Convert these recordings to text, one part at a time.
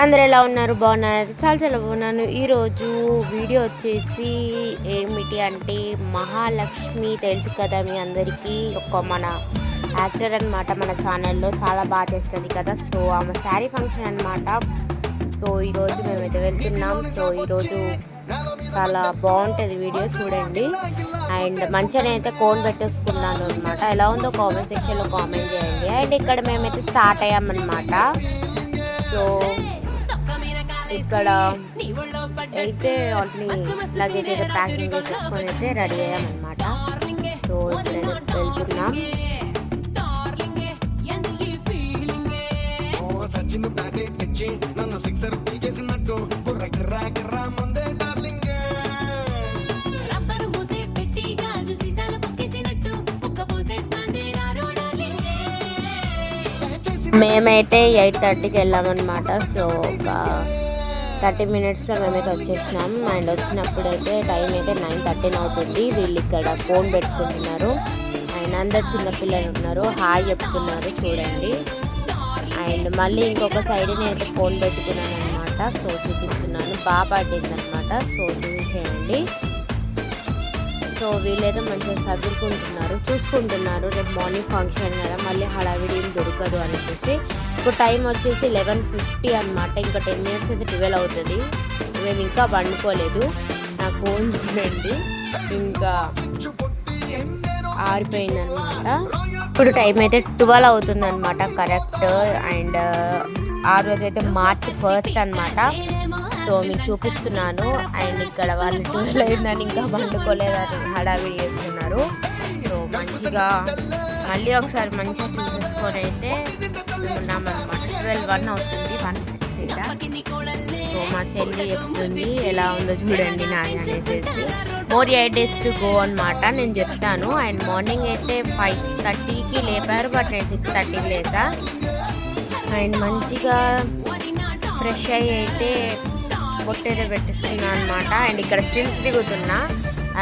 అందరూ ఎలా ఉన్నారు? బాగున్నారు? చాలా చాలా బాగున్నాను. ఈరోజు వీడియో వచ్చేసి ఏమిటి అంటే మహాలక్ష్మి తెలుసు కదా మీ అందరికీ, మన యాక్టర్ అనమాట. మన ఛానల్లో చాలా బాగా చేస్తుంది కదా. సో ఆమె శారీ ఫంక్షన్ అనమాట. సో ఈరోజు మేమైతే వెళ్తున్నాం. సో ఈరోజు చాలా బాగుంటుంది వీడియో చూడండి. అండ్ మంచిగా అయితే కోన్ పెట్టేసుకున్నాను అనమాట. ఎలా ఉందో కామెంట్ సెక్షన్లో కామెంట్ చేయండి. అండ్ ఇక్కడ మేమైతే స్టార్ట్ అయ్యామన్నమాట. సో ఇక్కడ అయితే వాటిని లగేజ్ అయితే ప్యాకింగ్ చేసేసుకొని అయితే రెడీ అయ్యామన్నమాట. సో ఇప్పుడైతే వెళ్తున్నాం. మేమైతే 8:30కి వెళ్ళామన్నమాట. సో ఒక 30 మినిట్స్లో మేమైతే వచ్చేసినాం. అండ్ వచ్చినప్పుడైతే టైం అయితే 9:13 అవుతుంది. వీళ్ళు ఇక్కడ ఫోన్ పెట్టుకుంటున్నారు. అండ్ అందరు చిన్నపిల్లలు ఉన్నారు, హాయ్ చెప్తున్నారు చూడండి. అండ్ మళ్ళీ ఇంకొక సైడ్ నేనైతే ఫోన్ పెట్టుకున్నాను అనమాట. సో చూపిస్తున్నాను, బాగా పడింది అనమాట. సో చూసేయండి. సో వీళ్ళైతే మంచిగా చదువుకుంటున్నారు, చూసుకుంటున్నారు. రేపు మార్నింగ్ ఫంక్షన్ కదా, మళ్ళీ హడావిడి ఏం దొరకదు అనేసి. ఇప్పుడు టైం వచ్చేసి 11:50 అనమాట. ఇంకా 10 మినిట్స్ అయితే 12 అవుతుంది. మేము ఇంకా వండుకోలేదు. నా ఫోన్ చూడండి ఇంకా ఆరిపోయిందనమాట. ఇప్పుడు టైం అయితే 12 అవుతుంది అనమాట కరెక్ట్. అండ్ ఆ రోజు అయితే March 1 అనమాట. సో మీకు చూపిస్తున్నాను. అండ్ ఇక్కడ వాళ్ళు 12 అయిందని ఇంకా వండుకోలేదని హడావిడి చేస్తున్నారు. సో మంచిగా మళ్ళీ ఒకసారి మంచిగా చూసేసుకొని అయితే ఉన్నామన్నమాట. 12:01 అవుతుంది, 1:30. సో మా చెల్లి చెప్తుంది ఎలా ఉందో చూడండి నాని అనేసి. మోర్ 8 days టు గో అనమాట నేను చెప్తాను. అండ్ మార్నింగ్ అయితే 5:30కి లేపారు, బట్ నేను 6:30కి లేసా. అండ్ మంచిగా ఫ్రెష్ అయ్యి అయితే బొట్టేదో పెట్టేసుకున్నా అనమాట. అండ్ ఇక్కడ స్టిల్స్ దిగుతున్నా.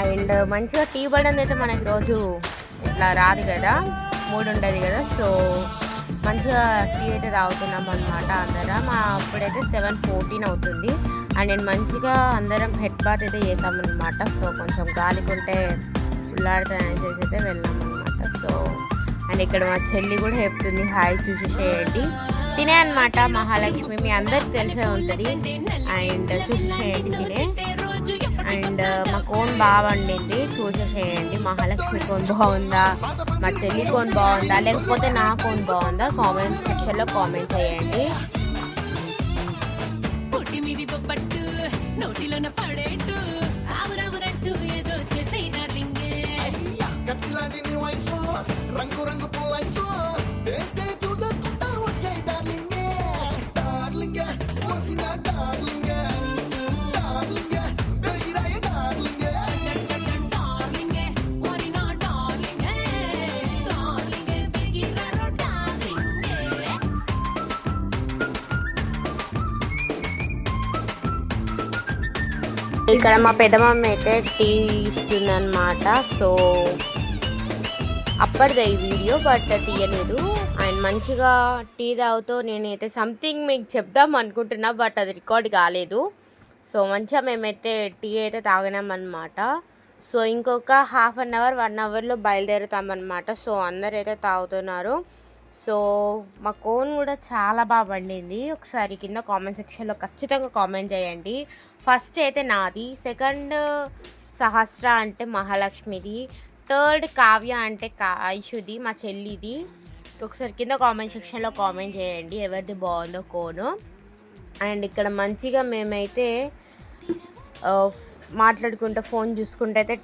అండ్ మంచిగా టీ పడింది అయితే మనకి రోజు ఇట్లా రాదు కదా, మూడు ఉండదు కదా. సో మంచిగా టీ అయితే తాగుతున్నాం అనమాట అందరం. అప్పుడైతే 7:14 అవుతుంది. అండ్ నేను మంచిగా అందరం హెడ్ బాత్ అయితే చేసామన్నమాట. సో కొంచెం గాలికుంటే ఉల్లాడుతానని చేసి అయితే వెళ్ళామన్నమాట. సో అండ్ ఇక్కడ మా చెల్లి కూడా చెప్తుంది హాయ్ చూసేసేయండి. తినే అనమాట మహాలక్ష్మి, మీ అందరికి తెలిసే ఉంటుంది. అండ్ చూసేసేయండి తినే. అండ్ మా కోన్ బాగా వండింది, చూసేసేయండి. మహాలక్ష్మి కోన్ బాగుందా, మా చెల్లి కోన్ బాగుందా, లేకపోతే నా కోన్ బాగుందా, కామెంట్ సెక్షన్లో కామెంట్ చేయండి. ఇక్కడ మా పెద్దమమ్మ అయితే టీ ఇస్తుంది అనమాట. సో అప్పటిదే ఈ వీడియో, బట్ తీయలేదు. అండ్ మంచిగా టీ తాగుతూ నేనైతే సంథింగ్ మీకు చెప్దాం అనుకుంటున్నా, బట్ అది రికార్డ్ కాలేదు. సో మంచిగా మేమైతే టీ అయితే తాగినామన్నమాట. సో ఇంకొక 1/2 అవర్ 1 అవర్లో బయలుదేరుతామన్నమాట. సో అందరైతే తాగుతున్నారు. సో మా కోన్ కూడా చాలా బాగా పండింది. ఒకసారి కింద కామెంట్ సెక్షన్లో ఖచ్చితంగా కామెంట్ చేయండి. ఫస్ట్ అయితే నాది, సెకండ్ సహస్ర అంటే మహాలక్ష్మిది, థర్డ్ కావ్య అంటే ఐషుది మా చెల్లిది. ఒకసారి కింద కామెంట్ సెక్షన్లో కామెంట్ చేయండి ఎవరిది బాగుందో కోను. అండ్ ఇక్కడ మంచిగా మేమైతే మాట్లాడుకుంటూ ఫోన్ చూసుకుంటూ అయితే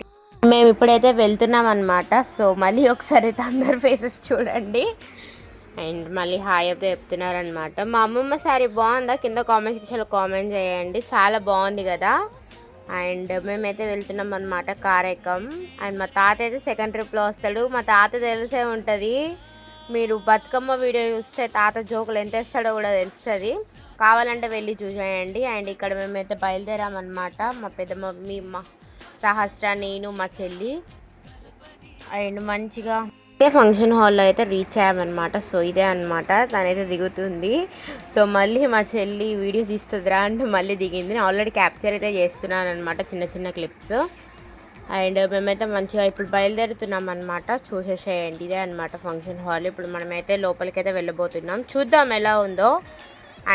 మేము ఇప్పుడైతే వెళ్తున్నాం అనమాట. సో మళ్ళీ ఒకసారి అయితే అందరు ఫేసెస్ చూడండి. అండ్ మళ్ళీ హాయ్ అయితే చెప్తున్నారనమాట. మా అమ్మమ్మ సారీ బాగుందా, కింద కామెంట్ సెక్షన్లో కామెంట్ చేయండి. చాలా బాగుంది కదా. అండ్ మేమైతే వెళ్తున్నాం అనమాట కారేకం. అండ్ మా తాత అయితే సెకండ్ ట్రిప్లో వస్తాడు. మా తాత తెలిసే ఉంటుంది, మీరు బతుకమ్మ వీడియో చూస్తే తాత జోకులు ఎంత వేస్తాడో కూడా తెలుస్తుంది, కావాలంటే వెళ్ళి చూసేయండి. అండ్ ఇక్కడ మేమైతే బయలుదేరామన్నమాట. మా పెద్ద మమ్మీ, మా సహస్ర, నేను, మా చెల్లి. అండ్ మంచిగా ఇదే ఫంక్షన్ హాల్లో అయితే రీచ్ అయ్యామన్నమాట. సో ఇదే అనమాట, తనైతే దిగుతుంది. సో మళ్ళీ మా చెల్లి వీడియోస్ తీస్తుందిరా అంటే మళ్ళీ దిగింది. నేను ఆల్రెడీ క్యాప్చర్ అయితే చేస్తున్నాను అనమాట, చిన్న చిన్న క్లిప్స్. అండ్ మేమైతే మంచిగా ఇప్పుడు బయలుదేరుతున్నాం అనమాట. చూసేసేయండి, ఇదే అనమాట ఫంక్షన్ హాల్. ఇప్పుడు మనమైతే లోపలికైతే వెళ్ళబోతున్నాం, చూద్దాం ఎలా ఉందో.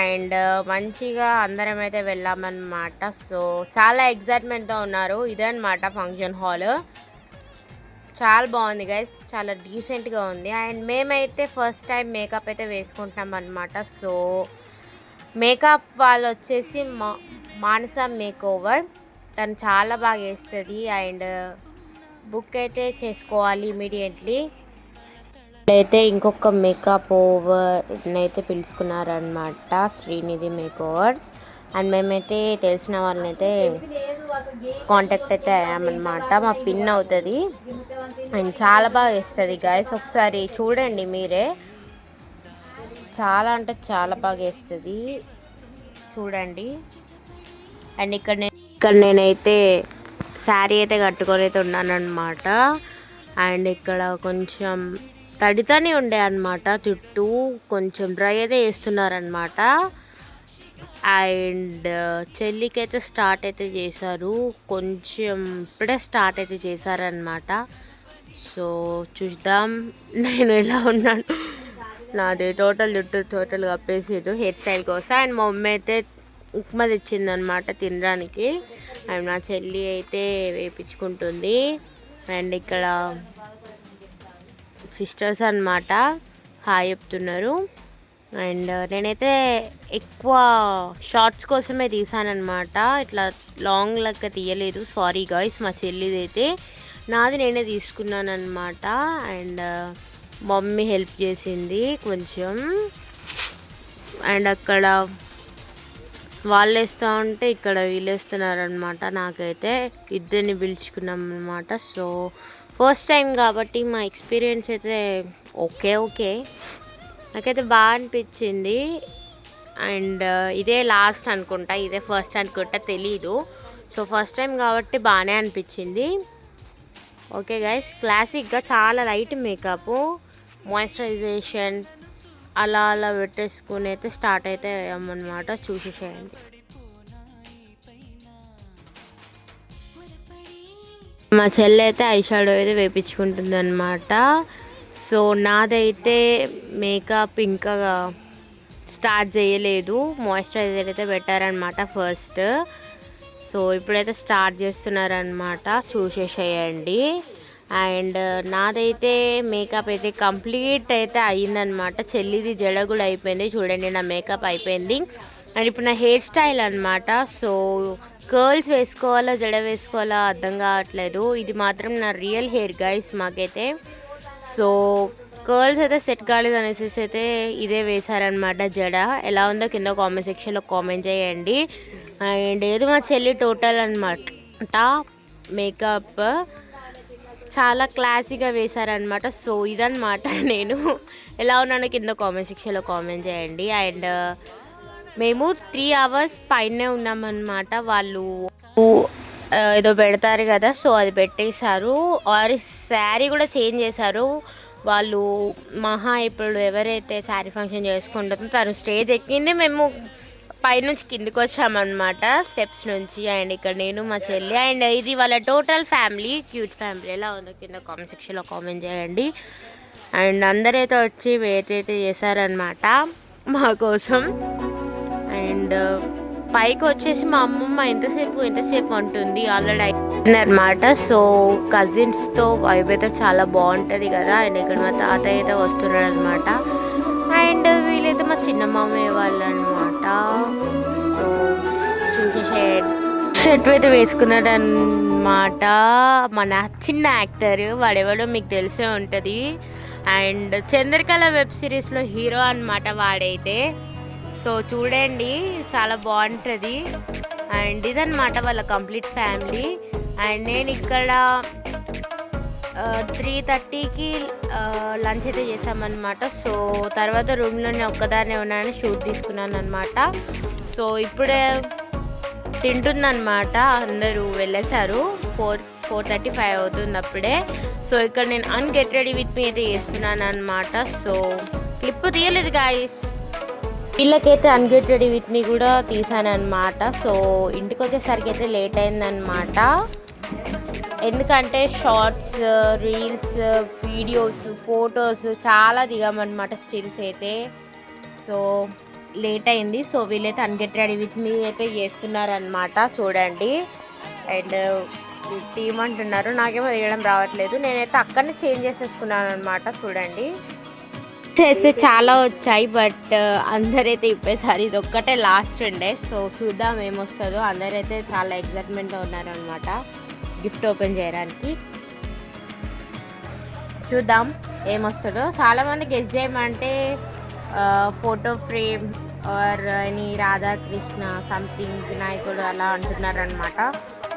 అండ్ మంచిగా అందరం అయితే వెళ్ళామన్నమాట. సో చాలా ఎగ్జైట్మెంట్తో ఉన్నారు. ఇదే అనమాట ఫంక్షన్ హాల్. చాలా బాగుంది గైస్, చాలా డీసెంట్గా ఉంది. అండ్ మేమైతే ఫస్ట్ టైం మేకప్ అయితే వేసుకుంటాం అనమాట. సో మేకప్ వాళ్ళు వచ్చేసి మానస మేక్ ఓవర్, తను చాలా బాగా వేస్తుంది. అండ్ బుక్ అయితే చేసుకోవాలి ఇమీడియట్లీ. అయితే ఇంకొక మేకప్ ఓవర్ని అయితే పిలుచుకున్నారనమాట, శ్రీనిధి మేక్ ఓవర్స్. అండ్ మేమైతే తెలిసిన వాళ్ళని అయితే కాంటాక్ట్ అయితే అయ్యామన్నమాట. మా పిన్ అవుతుంది అండ్ చాలా బాగా వేస్తుంది గైస్, ఒకసారి చూడండి మీరే. చాలా అంటే చాలా బాగా వేస్తుంది, చూడండి. అండ్ ఇక్కడ నేనైతే శారీ అయితే కట్టుకొని అయితే ఉన్నాను అనమాట. అండ్ ఇక్కడ కొంచెం తడితోనే ఉండే అనమాట, చుట్టూ కొంచెం డ్రై అయితే వేస్తున్నారనమాట. అండ్ చెల్లికి అయితే స్టార్ట్ అయితే చేశారు, కొంచెం ఇప్పుడే స్టార్ట్ అయితే చేశారనమాట. సో చూద్దాం నేను ఎలా ఉన్నాను. నాది టోటల్ జుట్టు టోటల్ కప్పేసారు హెయిర్ స్టైల్ కోసం. అండ్ మా మమ్మీ అయితే ఉప్మా తెచ్చిందనమాట తినడానికి. అండ్ నా చెల్లి అయితే వేయించుకుంటుంది. అండ్ ఇక్కడ సిస్టర్స్ అనమాట హాయ్ చెప్తున్నారు. అండ్ నేనైతే ఎక్కువ షార్ట్స్ కోసమే తీసానమాట, ఇట్లా లాంగ్ లెక్క తీయలేదు, సారీ గాయ్స్. మా చెల్లిదైతే, నాది నేనే తీసుకున్నాను అనమాట. అండ్ మమ్మీ హెల్ప్ చేసింది కొంచెం. అండ్ అక్కడ వాళ్ళు వేస్తూ ఉంటే ఇక్కడ వీళ్ళు వేస్తున్నారనమాట. నాకైతే ఇద్దరిని పిలుచుకున్నాం అనమాట. సో ఫస్ట్ టైం కాబట్టి మా ఎక్స్పీరియన్స్ అయితే ఓకే నాకైతే బాగా అనిపించింది. అండ్ ఇదే లాస్ట్ అనుకుంటా, ఇదే ఫస్ట్ అనుకుంటా, తెలీదు. సో ఫస్ట్ టైం కాబట్టి బాగానే అనిపించింది. ఓకే గైస్, క్లాసిక్గా చాలా లైట్ మేకప్, మాయిశ్చరైజేషన్ అలా పెట్టేసుకుని అయితే స్టార్ట్ అయితే అయ్యామన్నమాట. చూసేసేయండి. మా చెల్లి అయితే ఐ షాడో అయితే వేయించుకుంటుంది అనమాట. సో నాదైతే మేకప్ ఇంకా స్టార్ట్ చేయలేదు, మాయిశ్చరైజర్ అయితే పెట్టారనమాట ఫస్ట్. సో ఇప్పుడైతే స్టార్ట్ చేస్తున్నారనమాట, చూసేసేయండి. అండ్ నాదైతే మేకప్ అయితే కంప్లీట్ అయితే అయ్యిందనమాట. చెల్లిది జడ కూడా అయిపోయింది, చూడండి నా మేకప్ అయిపోయింది. అండ్ ఇప్పుడు నా హెయిర్ స్టైల్ అనమాట. సో కర్ల్స్ వేసుకోవాలా జడ వేసుకోవాలా అర్థం కావట్లేదు. ఇది మాత్రం నా రియల్ హెయిర్ గైస్ మాకైతే. సో కర్ల్స్ అయితే సెట్ కాలేదు అనేసి అయితే ఇదే వేశారనమాట జడ. ఎలా ఉందో కింద కామెంట్ సెక్షన్లో కామెంట్ చేయండి. అండ్ ఏది మా చెల్లి టోటల్ అనమాట మేకప్ చాలా క్లాసీగా వేశారనమాట. సో ఇదనమాట నేను ఎలా ఉన్నానో కింద కామెంట్ సెక్షన్లో కామెంట్ చేయండి. అండ్ మేము 3 hours పైనే ఉన్నామన్నమాట. వాళ్ళు ఏదో పెడతారు కదా, సో అది పెట్టేశారు. ఆర్ శారీ కూడా చేంజ్ చేశారు వాళ్ళు. మహా ఇప్పుడు ఎవరైతే శారీ ఫంక్షన్ చేసుకుంటుందో తను స్టేజ్ ఎక్కింది, మేము పైనుంచి కిందికి వచ్చామన్నమాట స్టెప్స్ నుంచి. అండ్ ఇక్కడ నేను మా చెల్లి అండ్ ఇది వాళ్ళ టోటల్ ఫ్యామిలీ, క్యూట్ ఫ్యామిలీ. ఎలా ఉందో కింద కామెంట్ సెక్షన్లో కామెంట్ చేయండి. అండ్ అందరైతే వచ్చి వెయిట్ అయితే చేశారనమాట మా కోసం. అండ్ పైకి వచ్చేసి మా అమ్మమ్మ ఎంతసేపు అంటుంది, ఆల్రెడీ అయిపోయిందనమాట. సో కజిన్స్తో వైబ్ అయితే చాలా బాగుంటుంది కదా. అండ్ ఇక్కడ మా తాతయ్య అయితే వస్తున్నాడు అనమాట. అండ్ వీళ్ళైతే మా చిన్న మామయ్య వాళ్ళు అనమాట. సో చూసేసేయండి, షర్ట్ అయితే వేసుకున్నాడు అనమాట మన చిన్న యాక్టర్, వాడెవడో మీకు తెలిసే ఉంటుంది. అండ్ చంద్రకళ వెబ్ సిరీస్లో హీరో అనమాట వాడైతే. సో చూడండి చాలా బాగుంటుంది. అండ్ ఇదన్నమాట వాళ్ళ కంప్లీట్ ఫ్యామిలీ. అండ్ నేను ఇక్కడ 3:30కి లంచ్ అయితే చేసామన్నమాట. సో తర్వాత రూమ్లోనే ఒక్కదాన్నే ఉన్నాను, షూట్ తీసుకున్నాను అనమాట. సో ఇప్పుడే తింటుందన్నమాట, అందరూ వెళ్ళేశారు. 4:35 అవుతుంది అప్పుడే. సో ఇక్కడ నేను అన్గెట్ రెడీ విత్ మీ అయితే చేస్తున్నాను అనమాట. సో క్లిప్ తీయలేదు గాయస్, వీళ్ళకైతే అన్గెట్ రెడీ విత్ మీ కూడా తీసాను అనమాట. సో ఇంటికి వచ్చేసరికి అయితే లేట్ అయిందనమాట, ఎందుకంటే షార్ట్స్, రీల్స్, వీడియోస్, ఫొటోస్ చాలా దిగామన్నమాట, స్టిల్స్ అయితే. సో లేట్ అయింది. సో వీళ్ళైతే అన్గెట్ రెడీ విత్ మీ అయితే చేస్తున్నారనమాట, చూడండి. అండ్ టీమ్ అంటున్నారు, నాకేమో వేయడం రావట్లేదు. నేనైతే అక్కడనే చేంజ్ చేసేసుకున్నాను అనమాట, చూడండి. అయితే చాలా వచ్చాయి, బట్ అందరైతే ఇప్పేసారి ఇది ఒక్కటే లాస్ట్ ఉండే. సో చూద్దాం ఏమొస్తుందో. అందరైతే చాలా ఎక్సైట్మెంట్గా ఉన్నారనమాట గిఫ్ట్ ఓపెన్ చేయడానికి. చూద్దాం ఏమొస్తుందో. చాలామంది గెస్ చేయమంటే ఫోటో ఫ్రేమ్ ఆర్ అని రాధాకృష్ణ సంథింగ్ వినాయకుడు అలా అంటున్నారనమాట.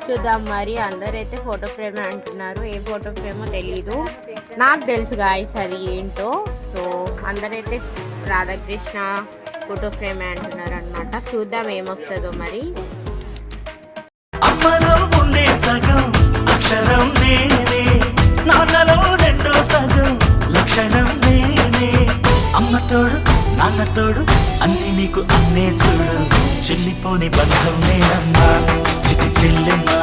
చూద్దాం మరి. అందరైతే ఫోటో ఫ్రేమ్ అంటున్నారు, ఏ ఫోటో ఫ్రేమో తెలీదు, నాకు తెలుసు గాయస్ అది ఏంటో. సో అందరైతే రాధాకృష్ణ ఫోటో ఫ్రేమ్ అంటున్నారు అనమాట. చూద్దాం ఏమొస్తుందో మరి. అమ్మలో ఉండే సగం అక్షరం నేనే, నాన్నలో రెండో సగం లక్షణం నేనే. అమ్మ తోడు నాన్న తోడు అన్ని నీకు అన్నే చూడు, చెల్లిపోని బంధం నేనమ్మా చిటి చెల్లెమ్మా.